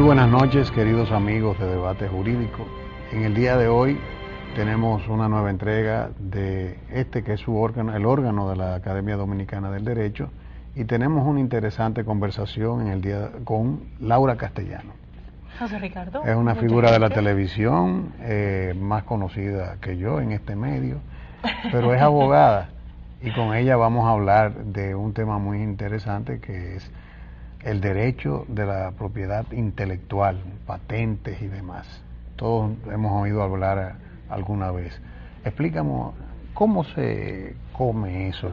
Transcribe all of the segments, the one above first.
buenas noches, queridos amigos de Debate Jurídico. En el día de hoy tenemos una nueva entrega de que es su órgano, el órgano de la Academia Dominicana del Derecho, y tenemos una interesante conversación con Laura Castellano. José Ricardo. Es una figura de la televisión, más conocida que yo en este medio, pero es abogada, y con ella vamos a hablar de un tema muy interesante que es el derecho de la propiedad intelectual, patentes y demás. Todos hemos oído hablar alguna vez. Explícame cómo se come eso.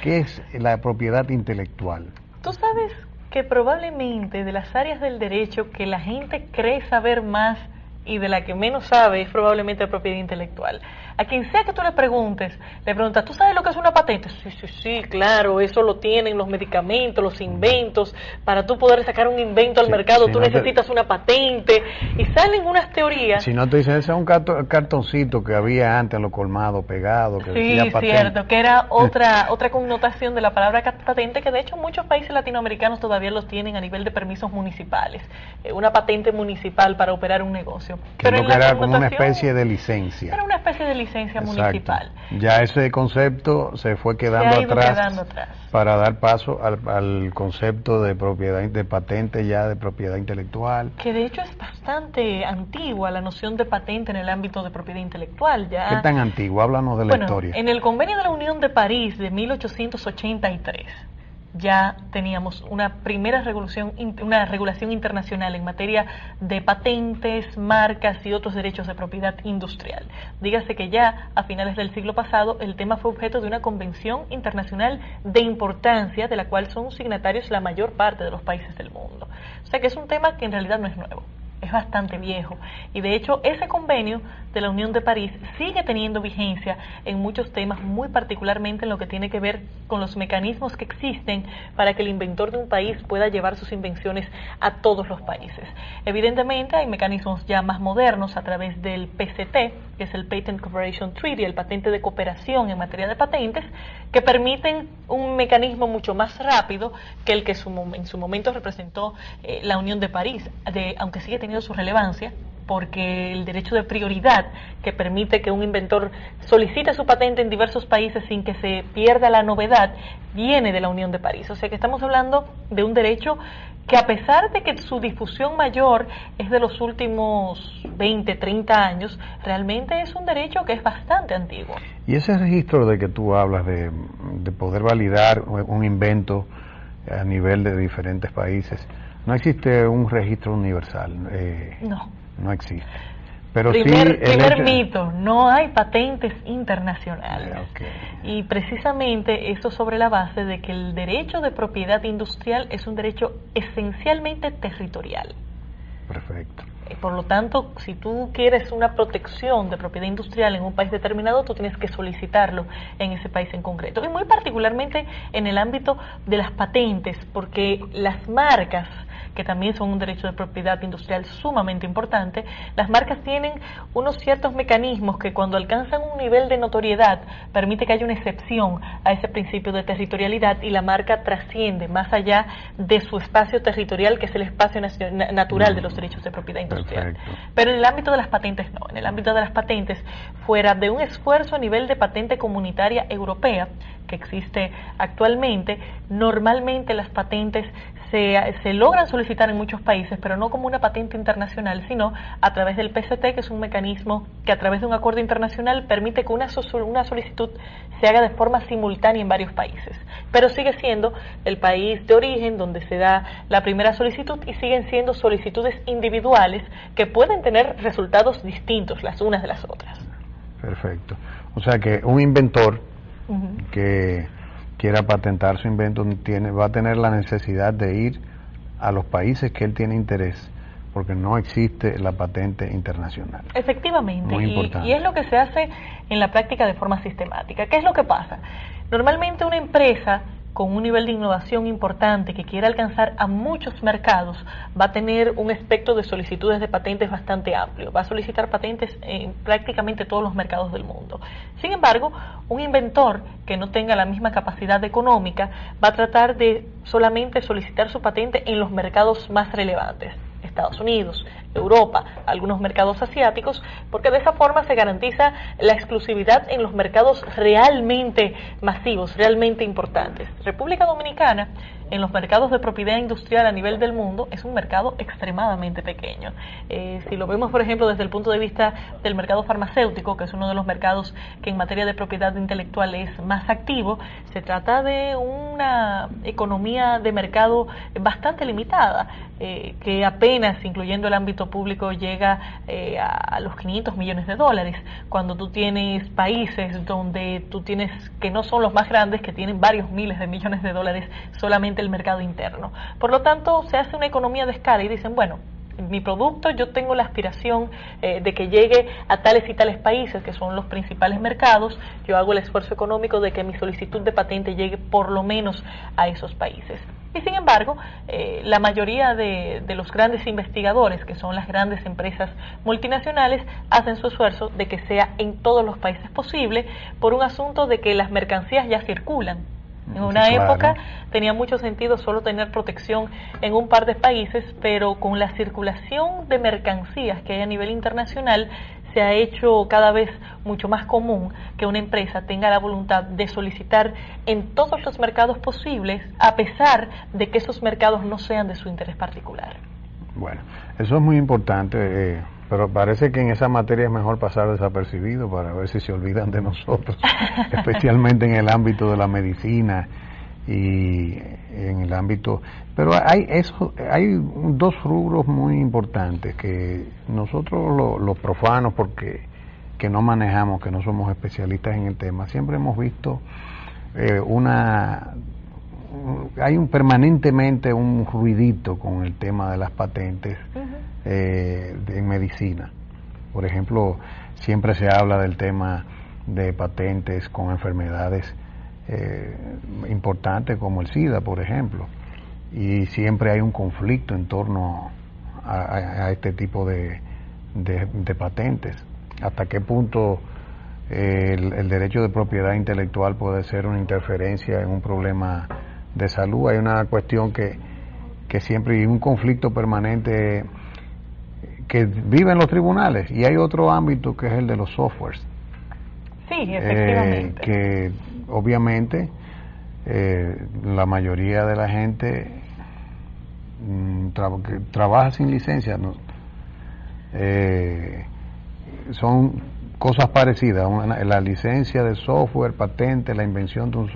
¿Qué es la propiedad intelectual? Tú sabes que probablemente de las áreas del derecho que la gente cree saber más y de la que menos sabe es probablemente la propiedad intelectual. A quien sea que tú le preguntas, ¿tú sabes lo que es una patente? Sí, claro, eso lo tienen los medicamentos, los inventos. Para tú poder sacar un invento al mercado, tú necesitas una patente. Y salen unas teorías. Si no te dicen, ese es un cartoncito que había antes en los colmados pegado, que decía patente. Sí, cierto, que era otra connotación de la palabra patente, que de hecho muchos países latinoamericanos todavía los tienen a nivel de permisos municipales. Una patente municipal para operar un negocio. Pero era como una especie de licencia. Era una especie de licencia municipal. Ya ese concepto se fue quedando atrás para dar paso al concepto de propiedad, de patente ya de propiedad intelectual. Que de hecho es bastante antigua la noción de patente en el ámbito de propiedad intelectual. Ya. ¿Qué tan antigua? Háblanos de la historia. En el Convenio de la Unión de París de 1883, ya teníamos una regulación internacional en materia de patentes, marcas y otros derechos de propiedad industrial. Dígase que ya a finales del siglo pasado el tema fue objeto de una convención internacional de importancia de la cual son signatarios la mayor parte de los países del mundo. O sea que es un tema que en realidad no es nuevo. Es bastante viejo y de hecho ese convenio de la Unión de París sigue teniendo vigencia en muchos temas, muy particularmente en lo que tiene que ver con los mecanismos que existen para que el inventor de un país pueda llevar sus invenciones a todos los países. Evidentemente hay mecanismos ya más modernos a través del PCT, que es el Patent Cooperation Treaty, el patente de cooperación en materia de patentes, que permiten un mecanismo mucho más rápido que el que en su momento representó la Unión de París, aunque sigue teniendo su relevancia, porque el derecho de prioridad que permite que un inventor solicite su patente en diversos países sin que se pierda la novedad, viene de la Unión de París. O sea que estamos hablando de un derecho que, a pesar de que su difusión mayor es de los últimos 20, 30 años, realmente es un derecho que es bastante antiguo. Y ese registro de que tú hablas de poder validar un invento a nivel de diferentes países, no existe un registro universal. No existe. Pero primer mito, no hay patentes internacionales. Okay. Y precisamente eso sobre la base de que el derecho de propiedad industrial es un derecho esencialmente territorial. Perfecto. Por lo tanto, si tú quieres una protección de propiedad industrial en un país determinado, tú tienes que solicitarlo en ese país en concreto. Y muy particularmente en el ámbito de las patentes, porque las marcas, que también son un derecho de propiedad industrial sumamente importante, las marcas tienen unos ciertos mecanismos que, cuando alcanzan un nivel de notoriedad, permite que haya una excepción a ese principio de territorialidad y la marca trasciende más allá de su espacio territorial, que es el espacio natural de los derechos de propiedad industrial. Perfecto. Pero en el ámbito de las patentes no. En el ámbito de las patentes, fuera de un esfuerzo a nivel de patente comunitaria europea que existe actualmente, normalmente las patentes se logran solicitar en muchos países, pero no como una patente internacional, sino a través del PCT, que es un mecanismo que, a través de un acuerdo internacional, permite que una solicitud se haga de forma simultánea en varios países, pero sigue siendo el país de origen donde se da la primera solicitud y siguen siendo solicitudes individuales que pueden tener resultados distintos las unas de las otras. Perfecto. O sea que un inventor que quiera patentar su invento va a tener la necesidad de ir a los países que él tiene interés, porque no existe la patente internacional. Efectivamente, y es lo que se hace en la práctica de forma sistemática. ¿Qué es lo que pasa? Normalmente una empresa con un nivel de innovación importante que quiere alcanzar a muchos mercados, va a tener un espectro de solicitudes de patentes bastante amplio. Va a solicitar patentes en prácticamente todos los mercados del mundo. Sin embargo, un inventor que no tenga la misma capacidad económica va a tratar de solamente solicitar su patente en los mercados más relevantes. Estados Unidos, Europa, algunos mercados asiáticos, porque de esa forma se garantiza la exclusividad en los mercados realmente masivos, realmente importantes. República Dominicana, en los mercados de propiedad industrial a nivel del mundo, es un mercado extremadamente pequeño. Si lo vemos, por ejemplo, desde el punto de vista del mercado farmacéutico, que es uno de los mercados que en materia de propiedad intelectual es más activo, se trata de una economía de mercado bastante limitada, que apenas, incluyendo el ámbito público, llega a los 500 millones de dólares, cuando tú tienes países donde tú tienes, que no son los más grandes, que tienen varios miles de millones de dólares solamente el mercado interno. Por lo tanto, se hace una economía de escala y dicen, bueno, mi producto, yo tengo la aspiración de que llegue a tales y tales países que son los principales mercados, yo hago el esfuerzo económico de que mi solicitud de patente llegue por lo menos a esos países. Y sin embargo, la mayoría de los grandes investigadores, que son las grandes empresas multinacionales, hacen su esfuerzo de que sea en todos los países posible, por un asunto de que las mercancías ya circulan. En una época tenía mucho sentido solo tener protección en un par de países, pero con la circulación de mercancías que hay a nivel internacional, se ha hecho cada vez mucho más común que una empresa tenga la voluntad de solicitar en todos los mercados posibles, a pesar de que esos mercados no sean de su interés particular. Bueno, eso es muy importante, pero parece que en esa materia es mejor pasar desapercibido para ver si se olvidan de nosotros, especialmente en el ámbito de la medicina y en el ámbito, pero hay dos rubros muy importantes que nosotros los profanos, porque que no manejamos, que no somos especialistas en el tema, siempre hemos visto hay permanentemente un ruidito con el tema de las patentes en medicina. Por ejemplo, siempre se habla del tema de patentes con enfermedades importantes como el SIDA, por ejemplo, y siempre hay un conflicto en torno a este tipo de patentes. ¿Hasta qué punto el derecho de propiedad intelectual puede ser una interferencia en un problema de salud? Hay una cuestión que siempre hay un conflicto permanente que vive en los tribunales, y hay otro ámbito que es el de los softwares. Sí, efectivamente. Que obviamente la mayoría de la gente que trabaja sin licencia, ¿no? Son cosas parecidas, la licencia de software, patente, la invención de un...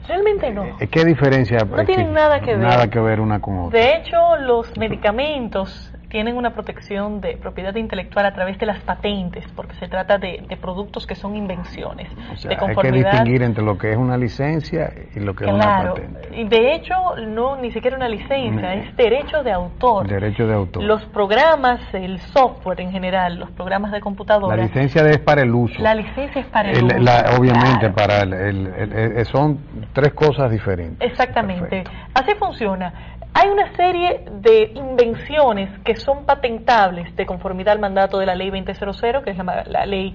Realmente no. ¿Qué diferencia? No tienen nada que ver. Nada que ver una con otra. De hecho, los medicamentos tienen una protección de propiedad intelectual a través de las patentes, porque se trata de productos que son invenciones, o sea, de conformidad. Hay que distinguir entre lo que es una licencia y lo que es una patente. Y de hecho, no ni siquiera una licencia, es derecho de autor. Derecho de autor. Los programas, el software en general, los programas de computadora. La licencia es para el uso. La licencia es para el uso. Obviamente, claro. para son tres cosas diferentes. Exactamente. Perfecto. Así funciona. Hay una serie de invenciones que son patentables de conformidad al mandato de la Ley 2000, que es la ley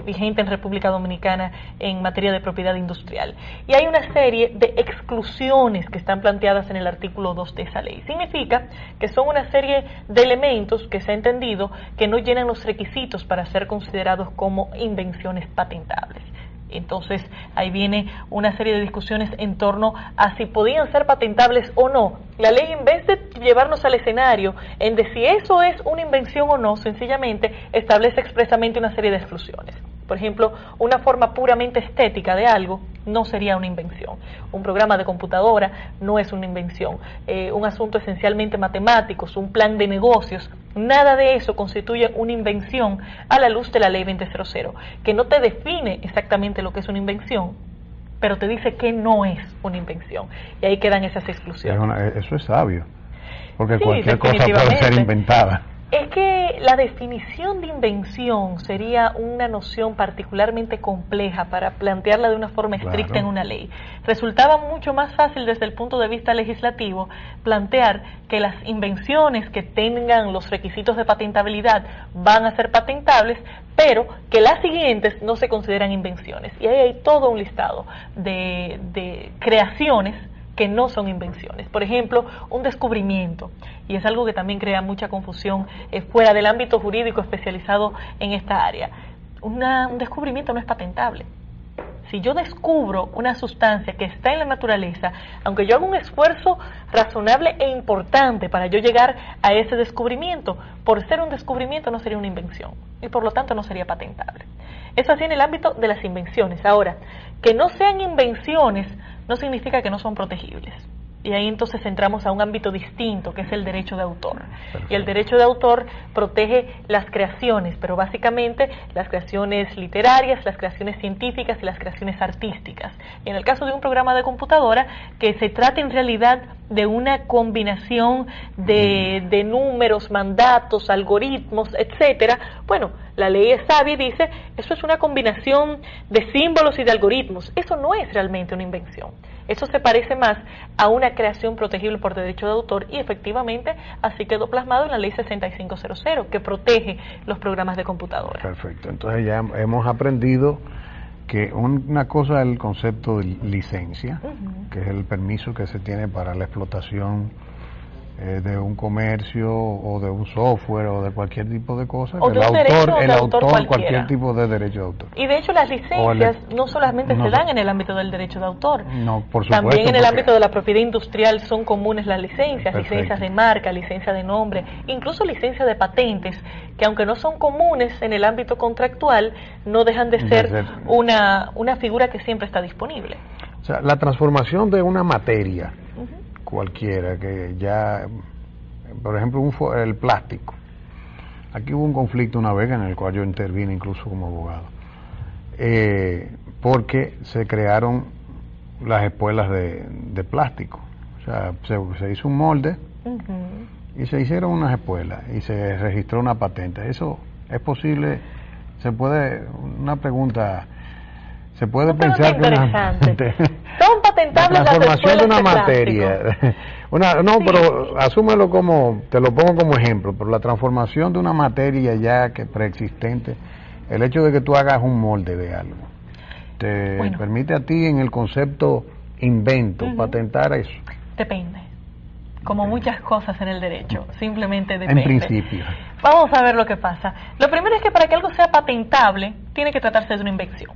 vigente en República Dominicana en materia de propiedad industrial. Y hay una serie de exclusiones que están planteadas en el artículo 2 de esa ley. Significa que son una serie de elementos que se ha entendido que no llenan los requisitos para ser considerados como invenciones patentables. Entonces, ahí viene una serie de discusiones en torno a si podían ser patentables o no. La ley, en vez de llevarnos al escenario en de si eso es una invención o no, sencillamente establece expresamente una serie de exclusiones. Por ejemplo, una forma puramente estética de algo no sería una invención. Un programa de computadora no es una invención. Un asunto esencialmente matemático, un plan de negocios, nada de eso constituye una invención a la luz de la Ley 2000, que no te define exactamente lo que es una invención, pero te dice que no es una invención. Y ahí quedan esas exclusiones. Eso es sabio, porque sí, cualquier cosa puede ser inventada. Es que la definición de invención sería una noción particularmente compleja para plantearla de una forma estricta en una ley. Resultaba mucho más fácil desde el punto de vista legislativo plantear que las invenciones que tengan los requisitos de patentabilidad van a ser patentables, pero que las siguientes no se consideran invenciones. Y ahí hay todo un listado de creaciones que no son invenciones. Por ejemplo, un descubrimiento, y es algo que también crea mucha confusión fuera del ámbito jurídico especializado en esta área. Un descubrimiento no es patentable. Si yo descubro una sustancia que está en la naturaleza, aunque yo haga un esfuerzo razonable e importante para yo llegar a ese descubrimiento, por ser un descubrimiento no sería una invención y por lo tanto no sería patentable. Eso así en el ámbito de las invenciones. Ahora, que no sean invenciones no significa que no son protegibles. Y ahí entonces entramos a un ámbito distinto, que es el derecho de autor. Perfecto. Y el derecho de autor protege las creaciones, pero básicamente las creaciones literarias, las creaciones científicas y las creaciones artísticas. Y en el caso de un programa de computadora, que se trata en realidad de una combinación de números, mandatos, algoritmos, etcétera, bueno, la ley es sabia y dice, eso es una combinación de símbolos y de algoritmos. Eso no es realmente una invención. Eso se parece más a una creación protegible por derecho de autor y efectivamente así quedó plasmado en la ley 6500, que protege los programas de computadora. Perfecto, entonces ya hemos aprendido que una cosa es el concepto de licencia, que es el permiso que se tiene para la explotación de un comercio o de un software o de cualquier tipo de cosa, o de el autor cualquier tipo de derecho de autor. Y de hecho las licencias no solamente se dan en el ámbito del derecho de autor, por supuesto, también en el ámbito de la propiedad industrial son comunes las licencias, perfecto, licencias de marca, licencia de nombre, incluso licencia de patentes, que aunque no son comunes en el ámbito contractual, no dejan de ser una figura que siempre está disponible. O sea, la transformación de una materia cualquiera, que ya, por ejemplo, el plástico. Aquí hubo un conflicto una vez en el cual yo intervine incluso como abogado, porque se crearon las espuelas de plástico. O sea, se hizo un molde y se hicieron unas espuelas y se registró una patente. ¿Eso es posible? Se puede, una pregunta, se puede pensar que son patentables la transformación de una materia. Sí. Pero asúmelo como, te lo pongo como ejemplo, pero la transformación de una materia ya que preexistente, el hecho de que tú hagas un molde de algo, te permite a ti en el concepto invento patentar eso. Depende. Como muchas cosas en el derecho, simplemente depende. En principio. Vamos a ver lo que pasa. Lo primero es que para que algo sea patentable, tiene que tratarse de una invención.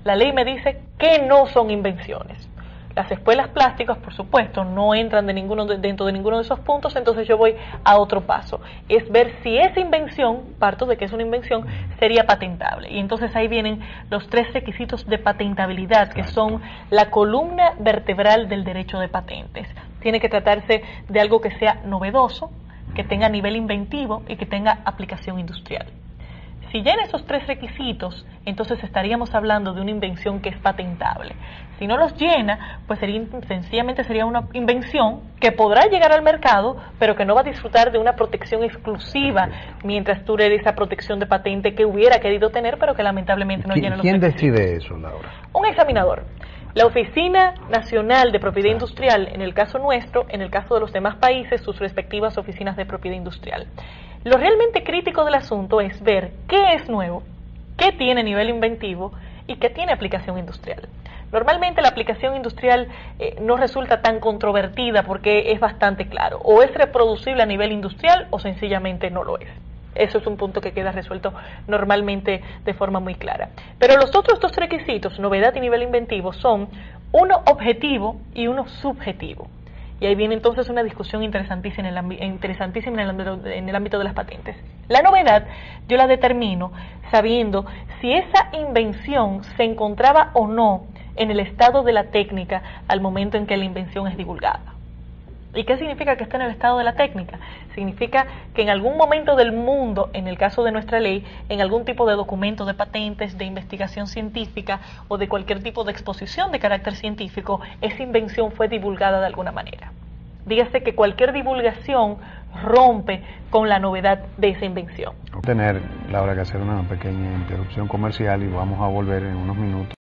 La ley me dice que no son invenciones. Las espuelas plásticas, por supuesto, no entran dentro de ninguno de esos puntos, entonces yo voy a otro paso. Es ver si esa invención, parto de que es una invención, sería patentable. Y entonces ahí vienen los 3 requisitos de patentabilidad, que son la columna vertebral del derecho de patentes. Tiene que tratarse de algo que sea novedoso, que tenga nivel inventivo y que tenga aplicación industrial. Si llena esos 3 requisitos, entonces estaríamos hablando de una invención que es patentable. Si no los llena, pues sencillamente sería una invención que podrá llegar al mercado, pero que no va a disfrutar de una protección exclusiva mientras dure esa protección de patente que hubiera querido tener, pero que lamentablemente no llena los requisitos. ¿Quién decide eso, Laura? Un examinador. La Oficina Nacional de Propiedad Industrial, en el caso nuestro, en el caso de los demás países, sus respectivas oficinas de propiedad industrial. Lo realmente crítico del asunto es ver qué es nuevo, qué tiene nivel inventivo y qué tiene aplicación industrial. Normalmente la aplicación industrial no resulta tan controvertida porque es bastante claro, o es reproducible a nivel industrial o sencillamente no lo es. Eso es un punto que queda resuelto normalmente de forma muy clara. Pero los otros 2 requisitos, novedad y nivel inventivo, son uno objetivo y uno subjetivo. Y ahí viene entonces una discusión interesantísima en el ámbito de las patentes. La novedad yo la determino sabiendo si esa invención se encontraba o no en el estado de la técnica al momento en que la invención es divulgada. ¿Y qué significa que está en el estado de la técnica? Significa que en algún momento del mundo, en el caso de nuestra ley, en algún tipo de documento de patentes, de investigación científica o de cualquier tipo de exposición de carácter científico, esa invención fue divulgada de alguna manera. Dígase que cualquier divulgación rompe con la novedad de esa invención. Vamos a tener, Laura, que hacer una pequeña interrupción comercial y vamos a volver en unos minutos.